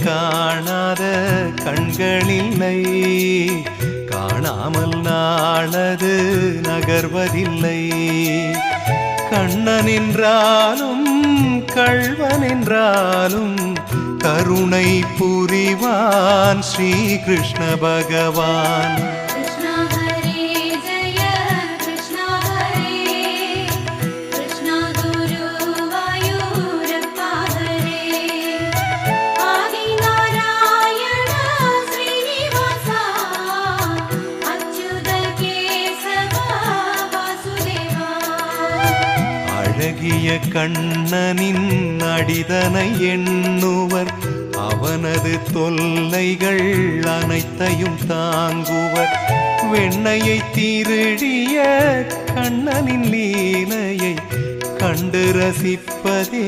காணாத கண்களில்லை, காணாமல் நாளது நகர்வதில்லை. கண்ணன் என்றாலும் கள்வன் என்றாலும் கருணை புரிவான் ஸ்ரீ கிருஷ்ண பகவான். அழகிய கண்ணனின் அடிதனை எண்ணுவர், அவனது தொல்லைகள் அனைத்தையும் தாங்குவர். வெண்ணையை திருடிய கண்ணனின் லீலையை கண்டு ரசிப்பதே